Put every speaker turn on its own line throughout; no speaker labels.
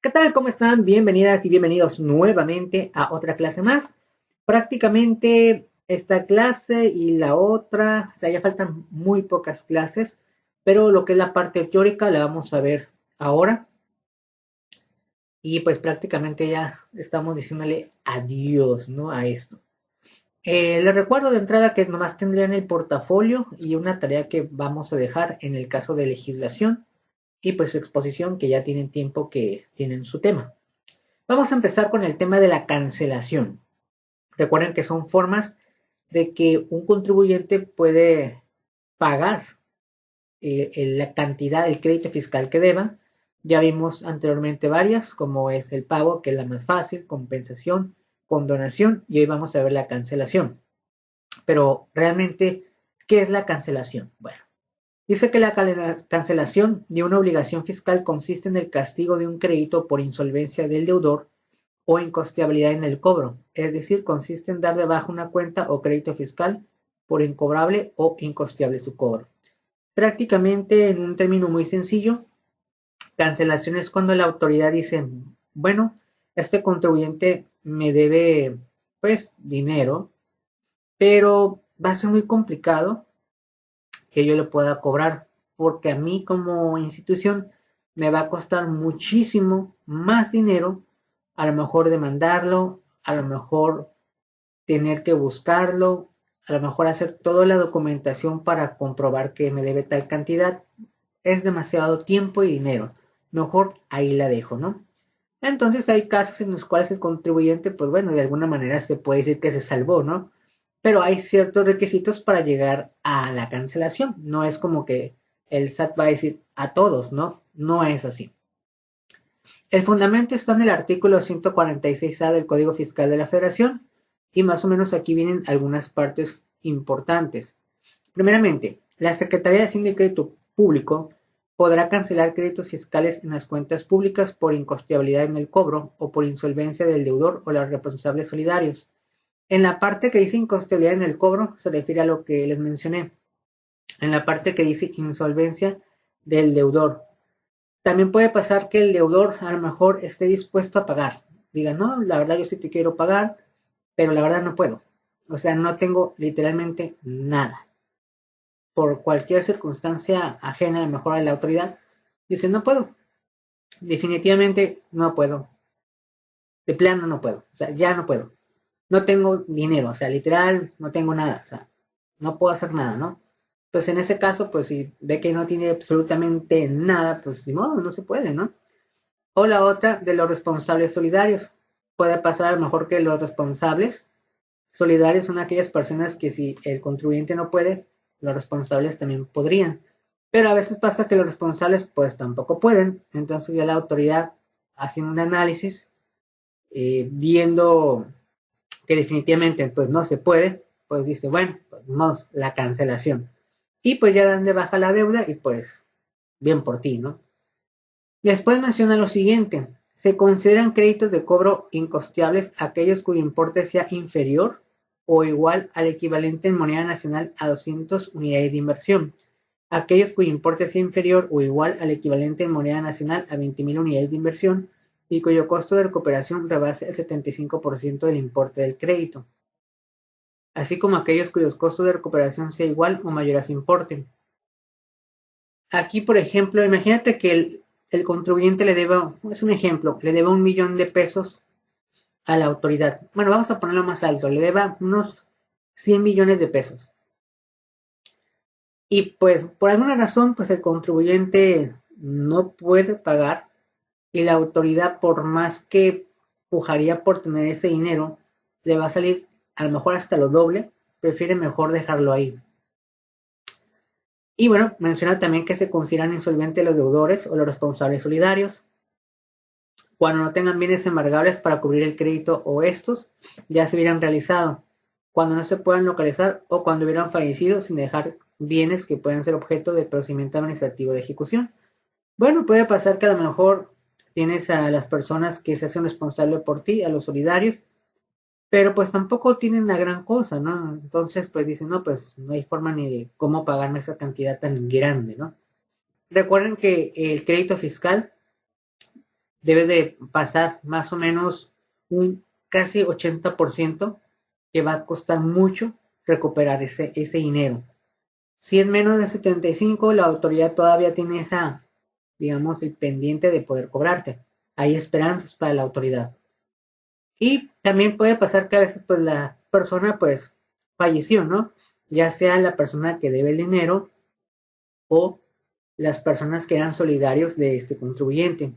¿Qué tal? ¿Cómo están? Bienvenidas y bienvenidos nuevamente a otra clase más. Prácticamente esta clase y la otra, o sea, ya faltan muy pocas clases, pero lo que es la parte teórica la vamos a ver ahora y pues prácticamente ya estamos diciéndole adiós, ¿no? A esto. Les recuerdo de entrada que nomás tendrían el portafolio y una tarea que vamos a dejar en el caso de legislación y pues su exposición que ya tienen tiempo que tienen su tema. Vamos a empezar con el tema de la cancelación. Recuerden que son formas de que un contribuyente puede pagar la cantidad, el crédito fiscal que deba. Ya vimos anteriormente varias, como es el pago, que es la más fácil, compensación, condonación, y hoy vamos a ver la cancelación. Pero realmente, ¿qué es la cancelación? Bueno, dice que la cancelación de una obligación fiscal consiste en el castigo de un crédito por insolvencia del deudor o incosteabilidad en el cobro, es decir, consiste en dar de baja una cuenta o crédito fiscal por incobrable o incosteable su cobro. Prácticamente, en un término muy sencillo, cancelación es cuando la autoridad dice, bueno, este contribuyente me debe pues dinero, pero va a ser muy complicado que yo le pueda cobrar, porque a mí como institución me va a costar muchísimo más dinero, a lo mejor demandarlo, a lo mejor tener que buscarlo, a lo mejor hacer toda la documentación para comprobar que me debe tal cantidad. Es demasiado tiempo y dinero. Mejor ahí la dejo, ¿no? Entonces hay casos en los cuales el contribuyente, pues bueno, de alguna manera se puede decir que se salvó, ¿no? Pero hay ciertos requisitos para llegar a la cancelación. No es como que el SAT va a decir a todos, ¿no? No es así. El fundamento está en el artículo 146A del Código Fiscal de la Federación y más o menos aquí vienen algunas partes importantes. Primeramente, la Secretaría de Hacienda y Crédito Público podrá cancelar créditos fiscales en las cuentas públicas por incosteabilidad en el cobro o por insolvencia del deudor o los responsables solidarios. En la parte que dice incosteabilidad en el cobro se refiere a lo que les mencioné. En la parte que dice insolvencia del deudor. También puede pasar que el deudor a lo mejor esté dispuesto a pagar. Diga, no, la verdad yo sí te quiero pagar, pero la verdad no puedo. O sea, no tengo literalmente nada. Por cualquier circunstancia ajena a lo mejor a la autoridad, dice, no puedo. Definitivamente no puedo. De plano no puedo. O sea, ya no puedo. No tengo dinero. O sea, literal, no tengo nada. O sea, no puedo hacer nada, ¿no? Pues en ese caso, pues si ve que no tiene absolutamente nada, pues ni modo, no se puede, ¿no? O la otra de los responsables solidarios. Puede pasar a lo mejor que los responsables solidarios son aquellas personas que si el contribuyente no puede, los responsables también podrían. Pero a veces pasa que los responsables pues tampoco pueden. Entonces ya la autoridad hace un análisis viendo que definitivamente pues no se puede, pues dice, bueno, pues vamos, la cancelación. Y pues ya dan de baja la deuda y pues bien por ti, ¿no? Después menciona lo siguiente: se consideran créditos de cobro incosteables aquellos cuyo importe sea inferior o igual al equivalente en moneda nacional a 200 unidades de inversión. Aquellos cuyo importe sea inferior o igual al equivalente en moneda nacional a 20.000 unidades de inversión y cuyo costo de recuperación rebase el 75% del importe del crédito, así como aquellos cuyos costos de recuperación sea igual o mayor a su importe. Aquí, por ejemplo, imagínate que el contribuyente le deba, es un ejemplo, le deba 1 millón de pesos a la autoridad. Bueno, vamos a ponerlo más alto, le deba unos 100 millones de pesos. Y pues por alguna razón, pues el contribuyente no puede pagar y la autoridad, por más que pujaría por tener ese dinero, le va a salir a lo mejor hasta lo doble, prefiere mejor dejarlo ahí. Y bueno, menciona también que se consideran insolventes los deudores o los responsables solidarios cuando no tengan bienes embargables para cubrir el crédito o estos ya se hubieran realizado, cuando no se puedan localizar o cuando hubieran fallecido sin dejar bienes que puedan ser objeto de procedimiento administrativo de ejecución. Bueno, puede pasar que a lo mejor tienes a las personas que se hacen responsables por ti, a los solidarios, pero pues tampoco tienen la gran cosa, ¿no? Entonces pues dicen, no, pues no hay forma ni de cómo pagarme esa cantidad tan grande, ¿no? Recuerden que el crédito fiscal debe de pasar más o menos un casi 80% que va a costar mucho recuperar ese dinero. Si es menos de 75, la autoridad todavía tiene esa, digamos, el pendiente de poder cobrarte. Hay esperanzas para la autoridad. Y también puede pasar que a veces pues la persona pues falleció, ¿no? Ya sea la persona que debe el dinero o las personas que eran solidarios de este contribuyente,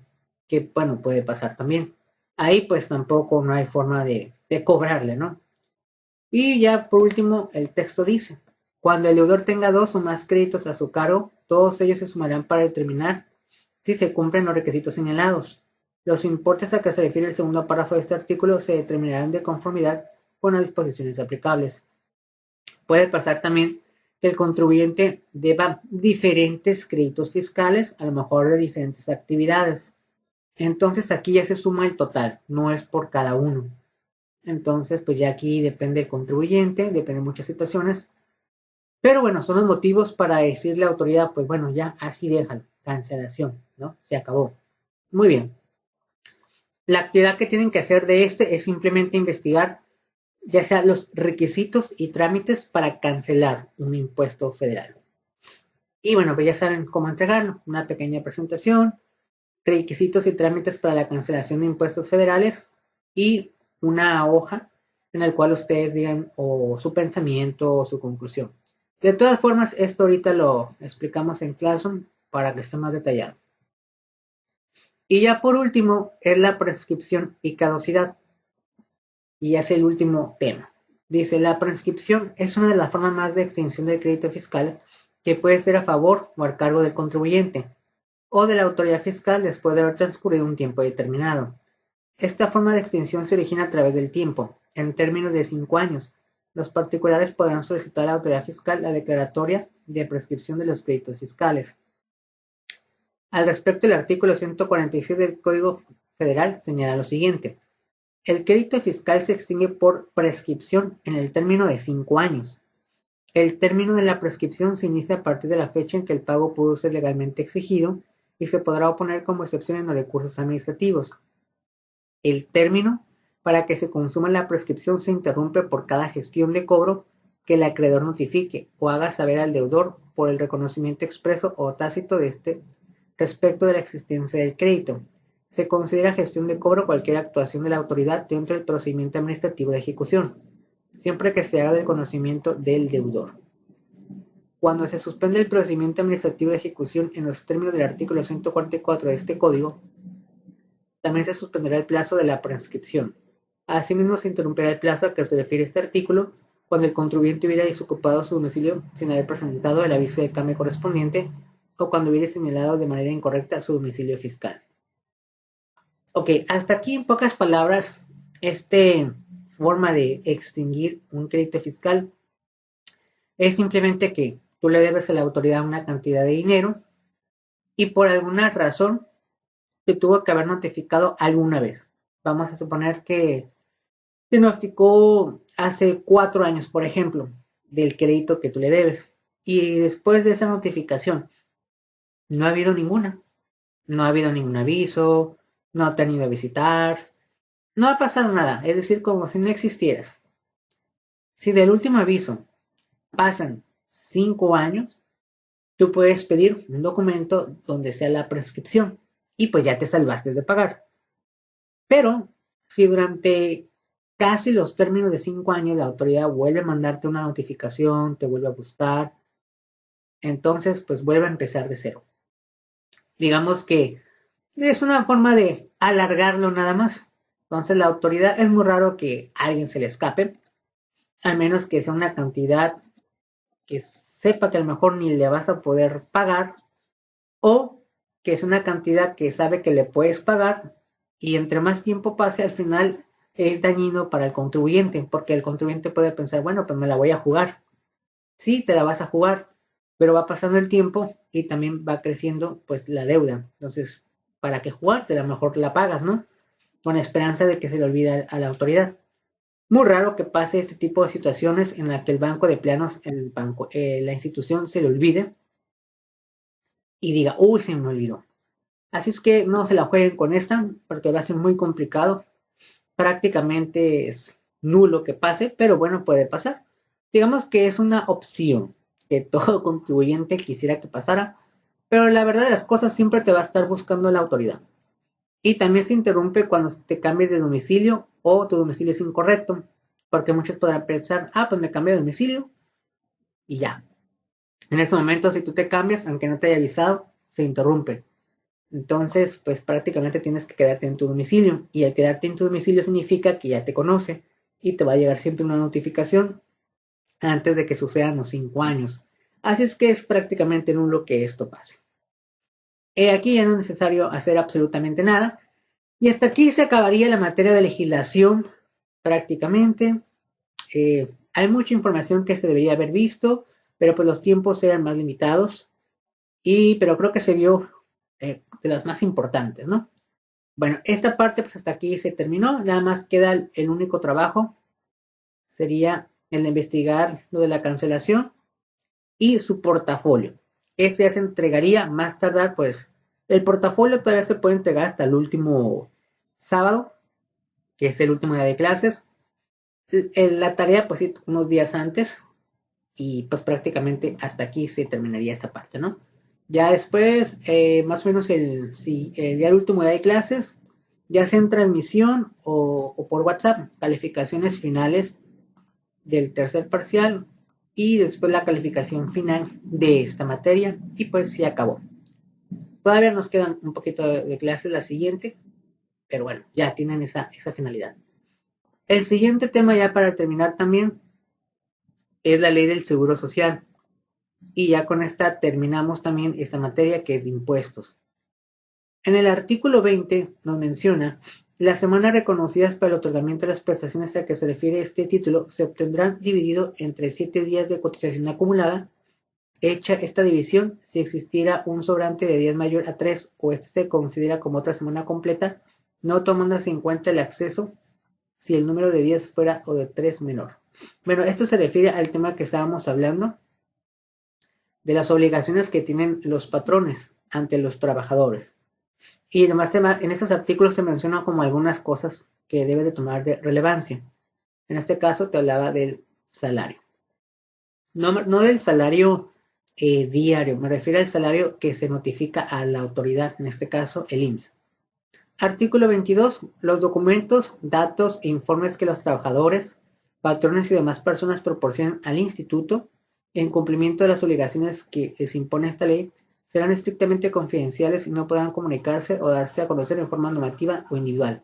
que bueno, puede pasar también. Ahí pues tampoco no hay forma de cobrarle, ¿no? Y ya por último, el texto dice, cuando el deudor tenga dos o más créditos a su cargo, todos ellos se sumarán para determinar si se cumplen los requisitos señalados. Los importes a que se refiere el segundo párrafo de este artículo se determinarán de conformidad con las disposiciones aplicables. Puede pasar también que el contribuyente deba diferentes créditos fiscales, a lo mejor de diferentes actividades. Entonces aquí ya se suma el total, no es por cada uno. Entonces, pues ya aquí depende el contribuyente, depende de muchas situaciones. Pero bueno, son los motivos para decirle a la autoridad, pues bueno, ya así déjalo, cancelación, ¿no? Se acabó. Muy bien. La actividad que tienen que hacer de este es simplemente investigar ya sea los requisitos y trámites para cancelar un impuesto federal. Y bueno, pues ya saben cómo entregarlo. Una pequeña presentación, requisitos y trámites para la cancelación de impuestos federales y una hoja en la cual ustedes digan o su pensamiento o su conclusión. De todas formas, esto ahorita lo explicamos en Classroom para que esté más detallado. Y ya por último es la prescripción y caducidad. Y es el último tema. Dice, la prescripción es una de las formas más de extinción del crédito fiscal que puede ser a favor o a cargo del contribuyente o de la autoridad fiscal después de haber transcurrido un tiempo determinado. Esta forma de extinción se origina a través del tiempo, en términos de 5 años. Los particulares podrán solicitar a la autoridad fiscal la declaratoria de prescripción de los créditos fiscales. Al respecto, el artículo 146 del Código Federal señala lo siguiente. El crédito fiscal se extingue por prescripción en el término de 5 años. El término de la prescripción se inicia a partir de la fecha en que el pago pudo ser legalmente exigido y se podrá oponer como excepción en los recursos administrativos. El término para que se consuma la prescripción se interrumpe por cada gestión de cobro que el acreedor notifique o haga saber al deudor por el reconocimiento expreso o tácito de este respecto de la existencia del crédito. Se considera gestión de cobro cualquier actuación de la autoridad dentro del procedimiento administrativo de ejecución, siempre que se haga del conocimiento del deudor. Cuando se suspende el procedimiento administrativo de ejecución en los términos del artículo 144 de este código, también se suspenderá el plazo de la prescripción. Asimismo, se interrumpirá el plazo a que se refiere este artículo cuando el contribuyente hubiera desocupado su domicilio sin haber presentado el aviso de cambio correspondiente o cuando hubiera señalado de manera incorrecta su domicilio fiscal. Ok, hasta aquí en pocas palabras, esta forma de extinguir un crédito fiscal es simplemente que tú le debes a la autoridad una cantidad de dinero y por alguna razón te tuvo que haber notificado alguna vez. Vamos a suponer que te notificó hace 4 años, por ejemplo, del crédito que tú le debes. Y después de esa notificación, no ha habido ninguna. No ha habido ningún aviso, no te han ido a visitar, no ha pasado nada, es decir, como si no existieras. Si del último aviso pasan 5 años, tú puedes pedir un documento donde sea la prescripción y pues ya te salvaste de pagar. Pero si durante casi los términos de 5 años la autoridad vuelve a mandarte una notificación, te vuelve a buscar, entonces pues vuelve a empezar de cero. Digamos que es una forma de alargarlo nada más. Entonces la autoridad es muy raro que a alguien se le escape, al menos que sea una cantidad que sepa que a lo mejor ni le vas a poder pagar o que es una cantidad que sabe que le puedes pagar y entre más tiempo pase al final es dañino para el contribuyente porque el contribuyente puede pensar, bueno, pues me la voy a jugar. Sí, te la vas a jugar, pero va pasando el tiempo y también va creciendo pues la deuda. Entonces, ¿para qué jugarte? A lo mejor la pagas, ¿no? Con esperanza de que se le olvide a la autoridad. Muy raro que pase este tipo de situaciones en la que el banco de planos, la institución se le olvide y diga, uy, se me olvidó. Así es que no se la jueguen con esta, porque va a ser muy complicado. Prácticamente es nulo que pase, pero bueno, puede pasar. Digamos que es una opción que todo contribuyente quisiera que pasara, pero la verdad de las cosas siempre te va a estar buscando la autoridad. Y también se interrumpe cuando te cambies de domicilio o tu domicilio es incorrecto, porque muchos podrán pensar, ah, pues me cambié de domicilio y ya. En ese momento, si tú te cambias, aunque no te haya avisado, se interrumpe. Entonces, pues prácticamente tienes que quedarte en tu domicilio. Y al quedarte en tu domicilio significa que ya te conoce y te va a llegar siempre una notificación antes de que sucedan los 5 años. Así es que es prácticamente nulo que esto pase. Aquí ya no es necesario hacer absolutamente nada. Y hasta aquí se acabaría la materia de legislación prácticamente. Hay mucha información que se debería haber visto, pero pues los tiempos eran más limitados. Pero creo que se vio de las más importantes, ¿no? Bueno, esta parte pues hasta aquí se terminó, nada más queda el único trabajo, sería el de investigar lo de la cancelación y su portafolio. Ese ya se entregaría más tardar, pues el portafolio todavía se puede entregar hasta el último sábado, que es el último día de clases. La tarea pues sí, unos días antes y pues prácticamente hasta aquí se terminaría esta parte, ¿no? Ya después, más o menos ya el último día de clases, ya sea en transmisión o por WhatsApp, calificaciones finales del tercer parcial y después la calificación final de esta materia y pues se acabó. Todavía nos quedan un poquito de clases la siguiente, pero bueno, ya tienen esa finalidad. El siguiente tema ya para terminar también es la ley del seguro social y ya con esta terminamos también esta materia que es de impuestos. En el artículo 20 nos menciona, las semanas reconocidas para el otorgamiento de las prestaciones a que se refiere este título se obtendrán dividido entre 7 días de cotización acumulada. Hecha esta división, si existiera un sobrante de días mayor a 3 o este se considera como otra semana completa, no tomándose en cuenta el acceso si el número de días fuera o de 3 menor. Bueno, esto se refiere al tema que estábamos hablando de las obligaciones que tienen los patrones ante los trabajadores. Y además en estos artículos te menciono como algunas cosas que debe de tomar de relevancia. En este caso te hablaba del salario. No del salario diario, me refiero al salario que se notifica a la autoridad, en este caso el IMSS. Artículo 22. Los documentos, datos e informes que los trabajadores, patrones y demás personas proporcionan al instituto en cumplimiento de las obligaciones que les impone esta ley serán estrictamente confidenciales y no podrán comunicarse o darse a conocer en forma normativa o individual.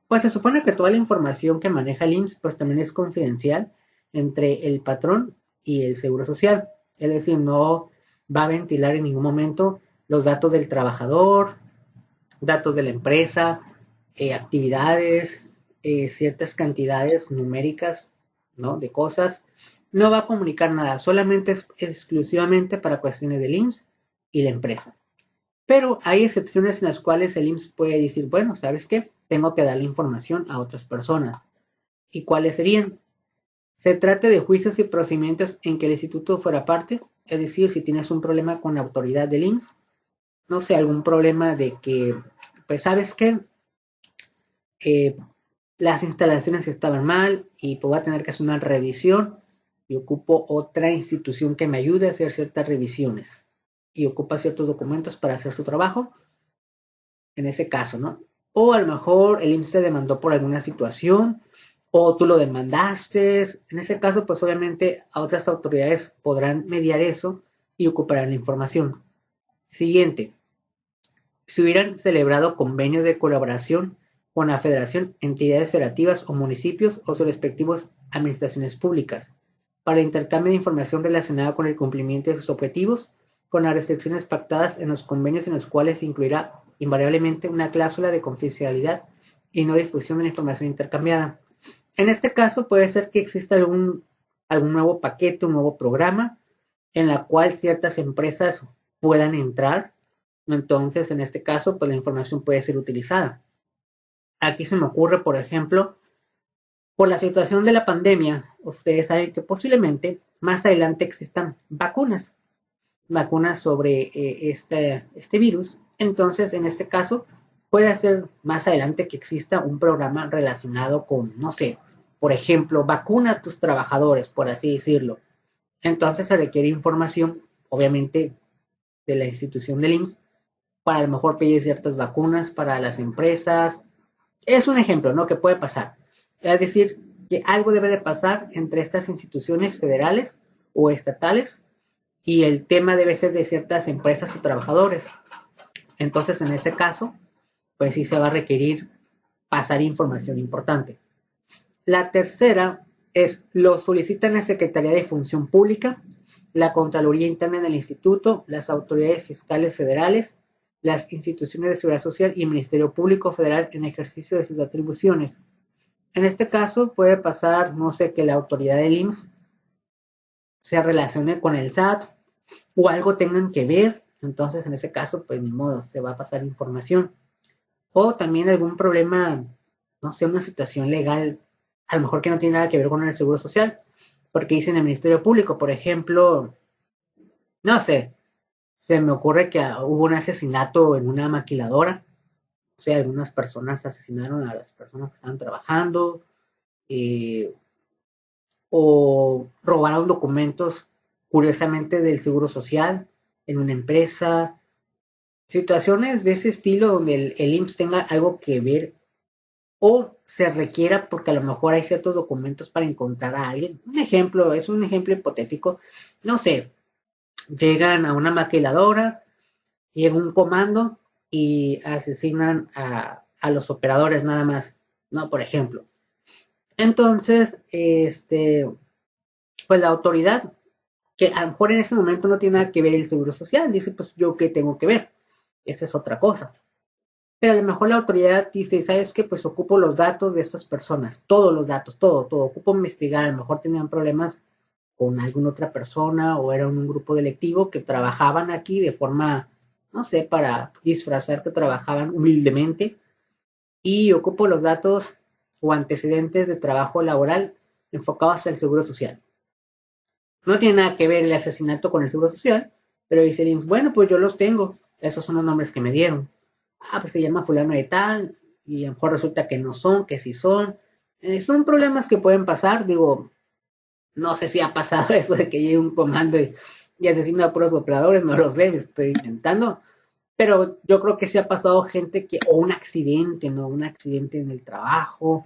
Pues se supone que toda la información que maneja el IMSS pues también es confidencial entre el patrón y el Seguro Social. Es decir, no va a ventilar en ningún momento los datos del trabajador, datos de la empresa, actividades, ciertas cantidades numéricas, ¿no? De cosas. No va a comunicar nada, solamente es exclusivamente para cuestiones del IMSS y la empresa. Pero hay excepciones en las cuales el IMSS puede decir, bueno, ¿sabes qué? Tengo que darle información a otras personas. ¿Y cuáles serían? Se trata de juicios y procedimientos en que el instituto fuera parte, es decir, si tienes un problema con la autoridad del IMSS, no sé, algún problema de que, pues, ¿sabes qué? Eh, las instalaciones estaban mal y pues voy a tener que hacer una revisión y ocupo otra institución que me ayude a hacer ciertas revisiones y ocupa ciertos documentos para hacer su trabajo, en ese caso, ¿no? O a lo mejor el IMSS te demandó por alguna situación o tú lo demandaste, en ese caso pues obviamente a otras autoridades podrán mediar eso y ocuparán la información. Siguiente, si hubieran celebrado convenios de colaboración con la federación, entidades federativas o municipios o sus respectivas administraciones públicas para intercambio de información relacionada con el cumplimiento de sus objetivos, con las restricciones pactadas en los convenios en los cuales se incluirá invariablemente una cláusula de confidencialidad y no difusión de la información intercambiada. En este caso puede ser que exista algún nuevo paquete, un nuevo programa en la cual ciertas empresas puedan entrar. Entonces, en este caso, pues la información puede ser utilizada. Aquí se me ocurre, por ejemplo, por la situación de la pandemia, ustedes saben que posiblemente más adelante existan vacunas sobre este virus. Entonces, en este caso, puede ser más adelante que exista un programa relacionado con, no sé, por ejemplo, vacuna a tus trabajadores, por así decirlo. Entonces se requiere información, obviamente, de la institución del IMSS para a lo mejor pedir ciertas vacunas para las empresas. Es un ejemplo, ¿no? Que puede pasar. Es decir, que algo debe de pasar entre estas instituciones federales o estatales y el tema debe ser de ciertas empresas o trabajadores. Entonces, en ese caso, pues sí se va a requerir pasar información importante. La tercera es, lo solicitan la Secretaría de Función Pública, la Contraloría Interna del Instituto, las autoridades fiscales federales, las instituciones de seguridad social y el Ministerio Público Federal en ejercicio de sus atribuciones. En este caso puede pasar, no sé, que la autoridad del IMSS se relacione con el SAT o algo tengan que ver, entonces en ese caso, pues ni modo, se va a pasar información. O también algún problema, no sé, una situación legal, a lo mejor que no tiene nada que ver con el seguro social, porque dicen el Ministerio Público, por ejemplo, no sé, se me ocurre que hubo un asesinato en una maquiladora, o sea, algunas personas asesinaron a las personas que estaban trabajando, eh, o robaron documentos, curiosamente, del seguro social en una empresa, situaciones de ese estilo donde el IMSS tenga algo que ver o se requiera porque a lo mejor hay ciertos documentos para encontrar a alguien. Un ejemplo, es un ejemplo hipotético, no sé, llegan a una maquiladora, llega un comando y asesinan a los operadores nada más, ¿no? Por ejemplo. Entonces, pues la autoridad, que a lo mejor en ese momento no tiene nada que ver el seguro social, dice, pues yo qué tengo que ver, esa es otra cosa. Pero a lo mejor la autoridad dice, ¿sabes qué? Pues ocupo los datos de estas personas, todos los datos, todo, ocupo investigar, a lo mejor tenían problemas con alguna otra persona o era un grupo delictivo que trabajaban aquí de forma, no sé, para disfrazar que trabajaban humildemente y ocupo los datos o antecedentes de trabajo laboral enfocados al seguro social. No tiene nada que ver el asesinato con el seguro social, pero dice, bueno, pues yo los tengo, esos son los nombres que me dieron. Ah, pues se llama fulano de tal, y a lo mejor resulta que no son, que sí son. Son problemas que pueden pasar, digo, no sé si ha pasado eso de que llegue un comando y asesina a puros operadores, no lo sé, me estoy inventando, pero yo creo que sí ha pasado gente que, o un accidente, ¿no? Un accidente en el trabajo.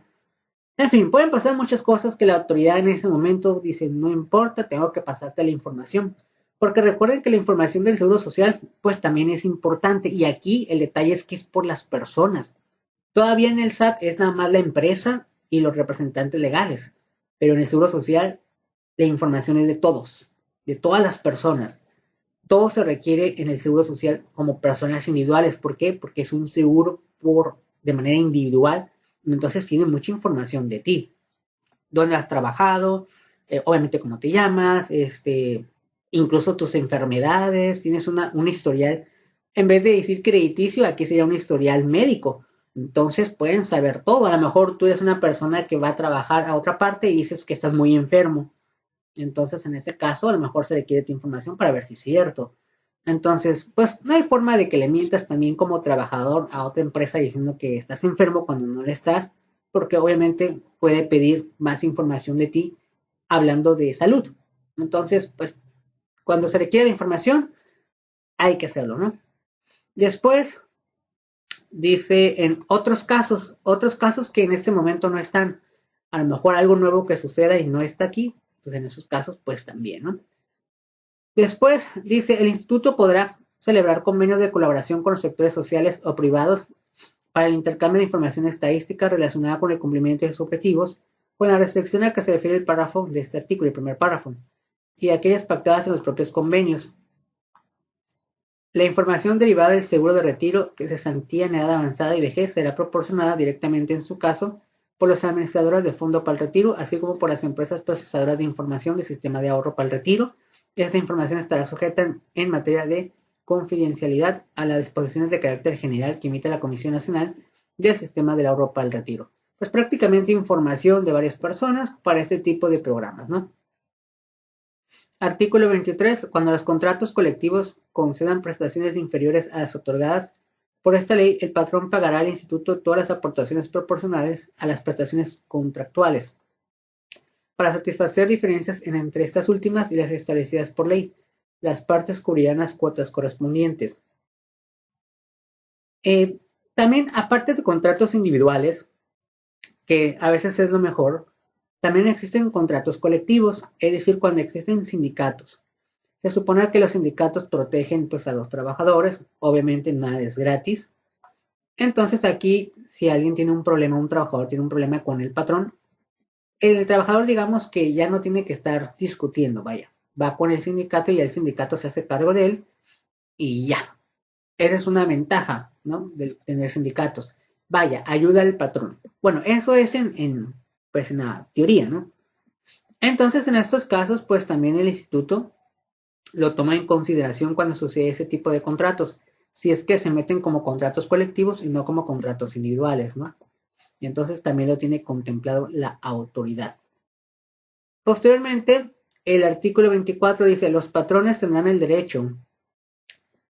En fin, pueden pasar muchas cosas que la autoridad en ese momento dice, no importa, tengo que pasarte la información. Porque recuerden que la información del Seguro Social, pues también es importante. Y aquí el detalle es que es por las personas. Todavía en el SAT es nada más la empresa y los representantes legales. Pero en el Seguro Social la información es de todas las personas. Todo se requiere en el Seguro Social como personas individuales. ¿Por qué? Porque es un seguro de manera individual. Entonces tiene mucha información de ti, dónde has trabajado, obviamente cómo te llamas, incluso tus enfermedades, tienes un historial, en vez de decir crediticio, aquí sería un historial médico. Entonces pueden saber todo. A lo mejor tú eres una persona que va a trabajar a otra parte y dices que estás muy enfermo. Entonces, en ese caso, a lo mejor se requiere tu información para ver si es cierto. Entonces, pues no hay forma de que le mientas también como trabajador a otra empresa diciendo que estás enfermo cuando no lo estás, porque obviamente puede pedir más información de ti hablando de salud. Entonces, pues cuando se requiere la información, hay que hacerlo, ¿no? Después, dice en otros casos que en este momento no están, a lo mejor algo nuevo que suceda y no está aquí, pues en esos casos, pues también, ¿no? Después dice, el instituto podrá celebrar convenios de colaboración con los sectores sociales o privados para el intercambio de información estadística relacionada con el cumplimiento de sus objetivos, con la restricción a que se refiere el párrafo de este artículo, el primer párrafo, y aquellas pactadas en los propios convenios. La información derivada del seguro de retiro que cesantía en edad avanzada y vejez será proporcionada directamente en su caso por los administradores de fondo para el retiro, así como por las empresas procesadoras de información del sistema de ahorro para el retiro. Esta información estará sujeta en materia de confidencialidad a las disposiciones de carácter general que emite la Comisión Nacional del Sistema del Ahorro para el Retiro. Pues prácticamente información de varias personas para este tipo de programas, ¿no? Artículo 23. Cuando los contratos colectivos concedan prestaciones inferiores a las otorgadas Por esta ley, el patrón pagará al instituto todas las aportaciones proporcionales a las prestaciones contractuales para satisfacer diferencias entre estas últimas y las establecidas por ley. Las partes cubrirán las cuotas correspondientes. Eh, También, aparte de contratos individuales, que a veces es lo mejor, también existen contratos colectivos, es decir, cuando existen sindicatos. Se supone que los sindicatos protegen pues, a los trabajadores, obviamente nada es gratis. Entonces aquí, si alguien tiene un problema, un trabajador tiene un problema con el patrón, el trabajador digamos que ya no tiene que estar discutiendo, vaya, va con el sindicato y el sindicato se hace cargo de él y ya. Esa es una ventaja, ¿no? De tener sindicatos. Vaya, ayuda al patrón. Bueno, eso es pues en la teoría, ¿no? Entonces, en estos casos, pues también el instituto lo toma en consideración cuando sucede ese tipo de contratos, si es que se meten como contratos colectivos y no como contratos individuales, ¿no? Y entonces también lo tiene contemplado la autoridad. Posteriormente, el artículo 24 dice, los patrones tendrán el derecho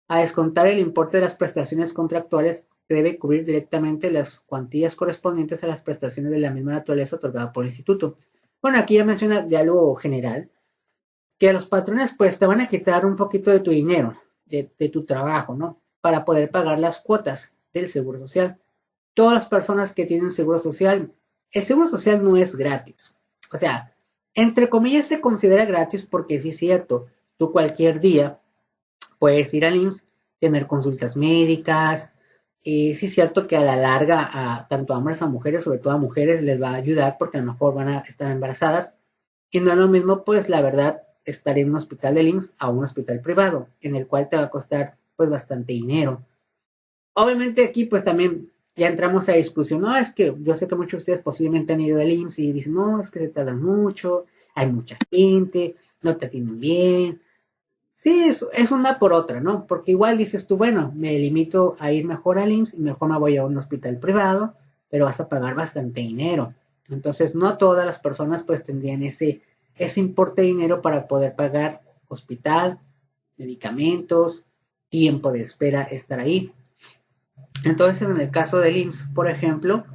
a descontar el importe de las prestaciones contractuales que debe cubrir directamente las cuantías correspondientes a las prestaciones de la misma naturaleza otorgada por el instituto. Bueno, aquí ya menciona de algo general, que los patrones pues te van a quitar un poquito de tu dinero, de tu trabajo, ¿no? Para poder pagar las cuotas del seguro social. Todas las personas que tienen seguro social, el seguro social no es gratis. O sea, entre comillas se considera gratis porque sí es cierto, tú cualquier día puedes ir al IMSS, tener consultas médicas. Sí es cierto que a la larga, tanto a hombres como a mujeres, sobre todo a mujeres, les va a ayudar porque a lo mejor van a estar embarazadas. Y no es lo mismo, pues la verdad, estar en un hospital del IMSS a un hospital privado, en el cual te va a costar pues bastante dinero. Obviamente aquí pues también ya entramos a discusión, no, es que yo sé que muchos de ustedes posiblemente han ido al IMSS y dicen, no, es que se tardan mucho, hay mucha gente, no te atienden bien. Sí, es una por otra, ¿no? Porque igual dices tú, bueno, me limito a ir mejor al IMSS y mejor me voy a un hospital privado, pero vas a pagar bastante dinero. Entonces, no todas las personas pues tendrían ese importe de dinero para poder pagar hospital, medicamentos, tiempo de espera, estar ahí. Entonces, en el caso del IMSS, por ejemplo,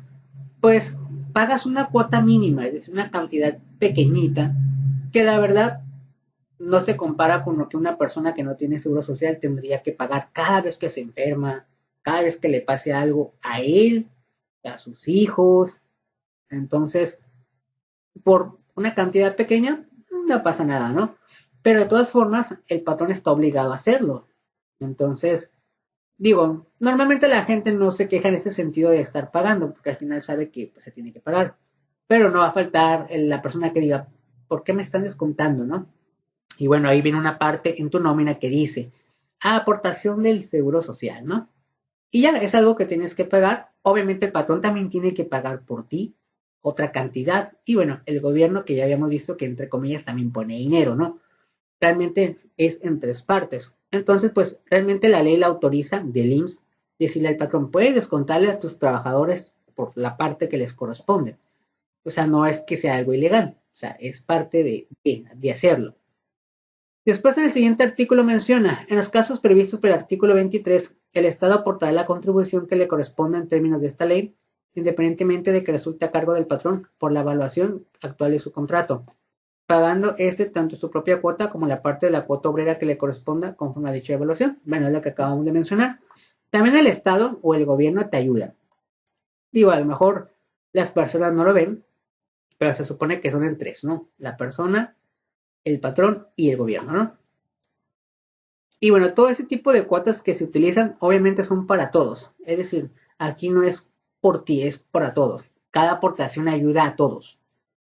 pues pagas una cuota mínima, es decir, una cantidad pequeñita, que la verdad no se compara con lo que una persona que no tiene seguro social tendría que pagar cada vez que se enferma, cada vez que le pase algo a él, a sus hijos. Entonces, por una cantidad pequeña, no pasa nada, ¿no? Pero de todas formas, el patrón está obligado a hacerlo. Entonces, digo, normalmente la gente no se queja en ese sentido de estar pagando, porque al final sabe que pues, se tiene que pagar. Pero no va a faltar la persona que diga, ¿por qué me están descontando, no? Y bueno, ahí viene una parte en tu nómina que dice aportación del seguro social, ¿no? Y ya es algo que tienes que pagar. Obviamente el patrón también tiene que pagar por ti otra cantidad. Y bueno, el gobierno que ya habíamos visto que entre comillas también pone dinero, ¿no? Realmente es en tres partes. Entonces, pues realmente la ley la autoriza del IMSS decirle al patrón, puedes descontarle a tus trabajadores por la parte que les corresponde. O sea, no es que sea algo ilegal, o sea, es parte de hacerlo. Después en el siguiente artículo menciona, en los casos previstos por el artículo 23, el Estado aportará la contribución que le corresponda en términos de esta ley, independientemente de que resulte a cargo del patrón por la evaluación actual de su contrato, pagando tanto su propia cuota como la parte de la cuota obrera que le corresponda conforme a dicha evaluación. Bueno, es lo que acabamos de mencionar. También el Estado o el gobierno te ayuda. Digo, a lo mejor las personas no lo ven, pero se supone que son en tres, ¿no? La persona, el patrón y el gobierno, ¿no? Y bueno, todo ese tipo de cuotas que se utilizan obviamente son para todos. Es decir, aquí no es por ti, es para todos. Cada aportación ayuda a todos.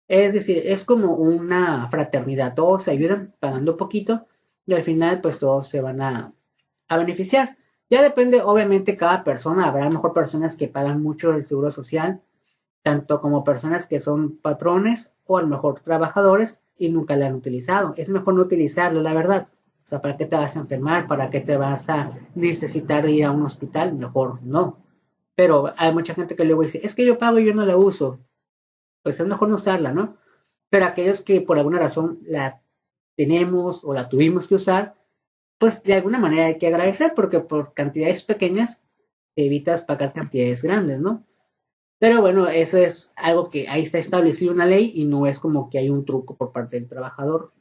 Es decir, es como una fraternidad. Todos se ayudan pagando poquito y al final pues todos se van a beneficiar. Ya depende, obviamente, cada persona. Habrá mejor personas que pagan mucho el seguro social, tanto como personas que son patrones o a lo mejor trabajadores y nunca la han utilizado. Es mejor no utilizarlo, la verdad. O sea, ¿para qué te vas a enfermar? ¿Para qué te vas a necesitar ir a un hospital? Mejor no. Pero hay mucha gente que luego dice, es que yo pago y yo no la uso. Pues es mejor no usarla, ¿no? Pero aquellos que por alguna razón la tenemos o la tuvimos que usar, pues de alguna manera hay que agradecer porque por cantidades pequeñas te evitas pagar cantidades grandes, ¿no? Pero bueno, eso es algo que ahí está establecido en la ley y no es como que hay un truco por parte del trabajador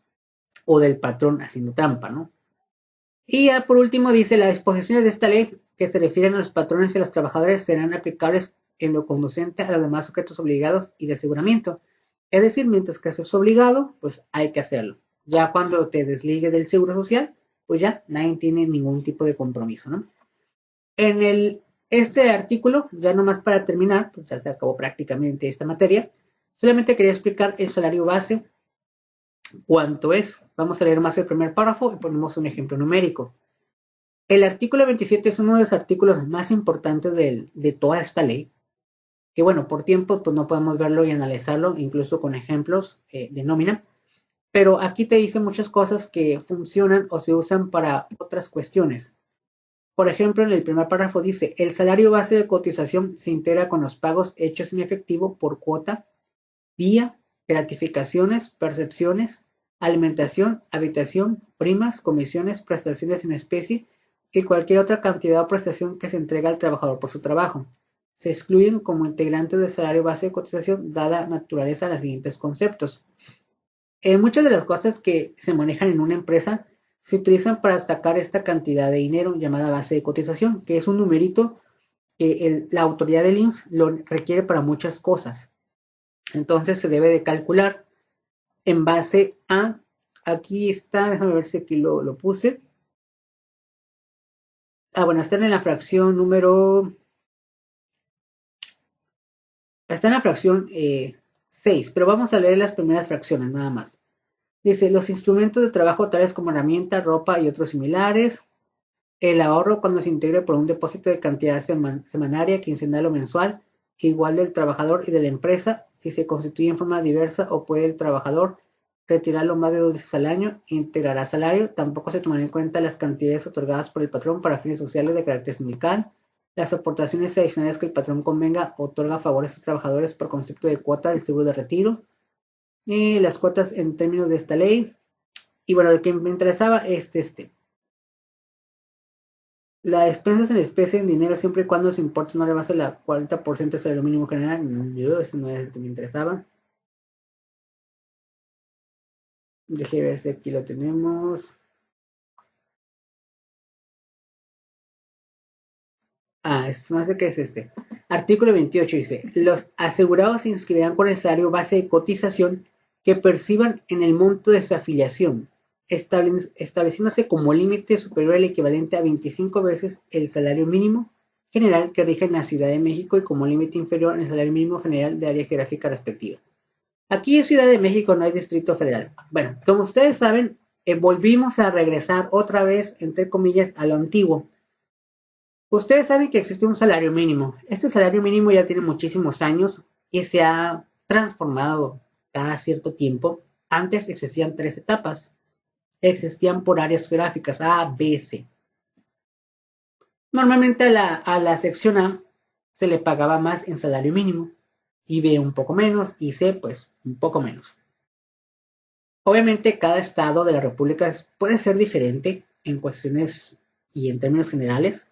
o del patrón haciendo trampa, ¿no? Y ya por último dice, las disposiciones de esta ley que se refieren a los patrones y a los trabajadores serán aplicables en lo conducente a los demás sujetos obligados y de aseguramiento. Es decir, mientras que seas obligado, pues hay que hacerlo. Ya cuando te desligues del seguro social, pues ya nadie tiene ningún tipo de compromiso, ¿no? En este artículo, ya nomás para terminar, pues ya se acabó prácticamente esta materia, solamente quería explicar el salario base, cuánto es. Vamos a leer más el primer párrafo y ponemos un ejemplo numérico. El artículo 27 es uno de los artículos más importantes de toda esta ley, que bueno, por tiempo pues no podemos verlo y analizarlo, incluso con ejemplos de nómina, pero aquí te dice muchas cosas que funcionan o se usan para otras cuestiones. Por ejemplo, en el primer párrafo dice, el salario base de cotización se integra con los pagos hechos en efectivo por cuota, día, gratificaciones, percepciones, alimentación, habitación, primas, comisiones, prestaciones en especie y cualquier otra cantidad o prestación que se entrega al trabajador por su trabajo. Se excluyen como integrantes del salario base de cotización dada naturaleza a los siguientes conceptos. Muchas de las cosas que se manejan en una empresa se utilizan para destacar esta cantidad de dinero llamada base de cotización, que es un numerito que la autoridad del IMSS lo requiere para muchas cosas. Entonces se debe de calcular en base a, aquí está, déjame ver si aquí lo puse. Bueno, están en la fracción número, está en la fracción 6, pero vamos a leer las primeras fracciones nada más. Dice, los instrumentos de trabajo tales como herramienta, ropa y otros similares. El ahorro cuando se integre por un depósito de cantidad semanaria, quincenal o mensual, igual del trabajador y de la empresa, si se constituye en forma diversa o puede el trabajador retirarlo más de 2 veces al año, integrará salario, tampoco se tomarán en cuenta las cantidades otorgadas por el patrón para fines sociales de carácter sindical, las aportaciones adicionales que el patrón convenga otorga favores a los trabajadores por concepto de cuota del seguro de retiro, y las cuotas en términos de esta ley. Y bueno, el que me interesaba es este. La despensas en especie en dinero siempre y cuando su importe no rebase el 40% del salario mínimo general. Yo, ese no es el que me interesaba. Deje ver si aquí lo tenemos. Es más de que es este. Artículo 28 dice, los asegurados se inscribirán con el salario base de cotización que perciban en el monto de su afiliación, estableciéndose como límite superior al equivalente a 25 veces el salario mínimo general que rige en la Ciudad de México y como límite inferior en el salario mínimo general de área geográfica respectiva. Aquí es Ciudad de México, no es Distrito Federal. Bueno, como ustedes saben, volvimos a regresar otra vez, entre comillas, a lo antiguo. Ustedes saben que existe un salario mínimo. Este salario mínimo ya tiene muchísimos años y se ha transformado cada cierto tiempo. Antes existían 3 etapas. Existían por áreas geográficas A, B, C. Normalmente a la sección A se le pagaba más en salario mínimo y B un poco menos y C pues un poco menos. Obviamente cada estado de la República puede ser diferente en cuestiones y en términos generales.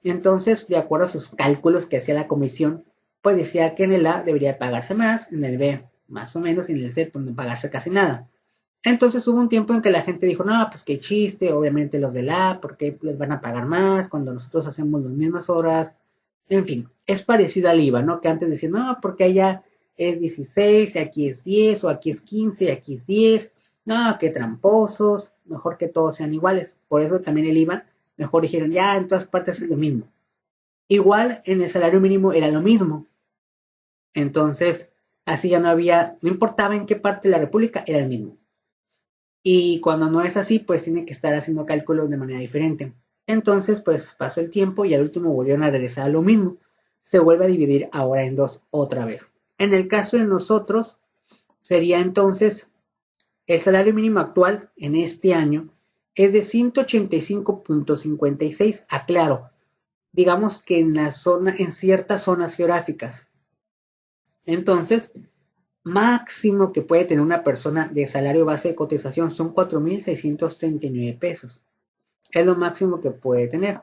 Entonces, de acuerdo a sus cálculos que hacía la comisión, pues decía que en el A debería pagarse más, en el B más o menos, y en el C pues no pagarse casi nada. Entonces hubo un tiempo en que la gente dijo, no, pues qué chiste, obviamente los del A, porque les van a pagar más cuando nosotros hacemos las mismas horas. En fin, es parecido al IVA, ¿no? Que antes decían, no, porque allá es 16, y aquí es 10, o aquí es 15, y aquí es 10. No, qué tramposos, mejor que todos sean iguales. Por eso también el IVA, mejor dijeron, ya en todas partes es lo mismo. Igual en el salario mínimo era lo mismo. Entonces, así ya no había, no importaba en qué parte de la República, era el mismo. Y cuando no es así, pues tiene que estar haciendo cálculos de manera diferente. Entonces, pues pasó el tiempo y al último volvieron a regresar a lo mismo. Se vuelve a dividir ahora en dos otra vez. En el caso de nosotros, sería entonces el salario mínimo actual en este año es de 185.56. Aclaro, digamos que en ciertas zonas geográficas. Entonces, máximo que puede tener una persona de salario base de cotización son 4.639 pesos. Es lo máximo que puede tener.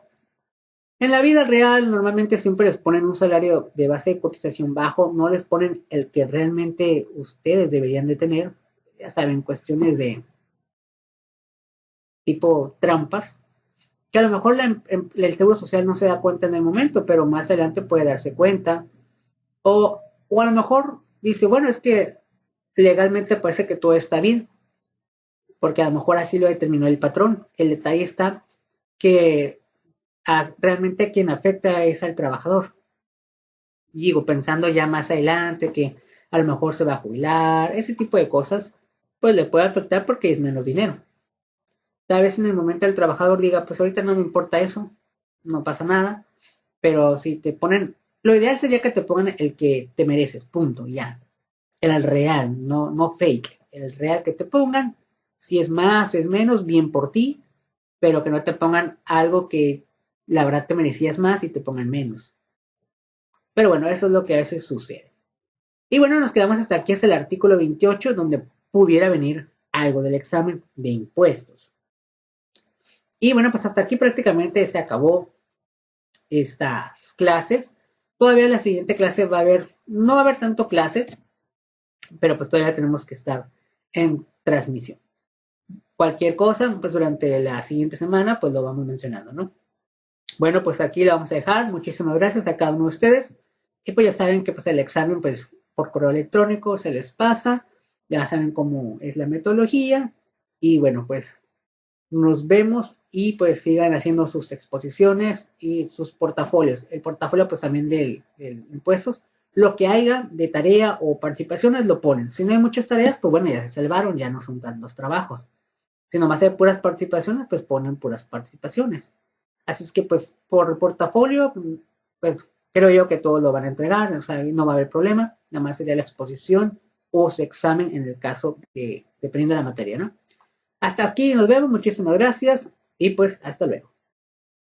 En la vida real normalmente siempre les ponen un salario de base de cotización bajo, no les ponen el que realmente ustedes deberían de tener, ya saben, cuestiones de tipo trampas, que a lo mejor el Seguro Social no se da cuenta en el momento, pero más adelante puede darse cuenta, o a lo mejor dice, bueno, es que legalmente parece que todo está bien, porque a lo mejor así lo determinó el patrón. El detalle está que realmente a quien afecta es al trabajador. Digo, pensando ya más adelante que a lo mejor se va a jubilar, ese tipo de cosas, pues le puede afectar porque es menos dinero. Tal vez en el momento el trabajador diga, pues ahorita no me importa eso, no pasa nada, pero si te ponen, lo ideal sería que te pongan el que te mereces, punto, ya. El real, no fake, el real que te pongan, si es más o es menos, bien por ti, pero que no te pongan algo que la verdad te merecías más y te pongan menos. Pero bueno, eso es lo que a veces sucede. Y bueno, nos quedamos hasta aquí, hasta el artículo 28, donde pudiera venir algo del examen de impuestos. Y bueno, pues hasta aquí prácticamente se acabó estas clases. Todavía la siguiente clase va a haber, no va a haber tanto clase, pero pues todavía tenemos que estar en transmisión. Cualquier cosa, pues durante la siguiente semana, pues lo vamos mencionando, ¿no? Bueno, pues aquí lo vamos a dejar. Muchísimas gracias a cada uno de ustedes. Y pues ya saben que pues el examen, pues por correo electrónico se les pasa. Ya saben cómo es la metodología. Y bueno, pues nos vemos y pues sigan haciendo sus exposiciones y sus portafolios. El portafolio pues también del impuestos. Lo que haya de tarea o participaciones lo ponen. Si no hay muchas tareas, pues bueno, ya se salvaron, ya no son tantos trabajos. Si nomás hay puras participaciones, pues ponen puras participaciones. Así es que pues por portafolio, pues creo yo que todos lo van a entregar, o sea, no va a haber problema, nada más sería la exposición o su examen en el caso de, dependiendo de la materia, ¿no? Hasta aquí nos vemos, muchísimas gracias y pues hasta luego.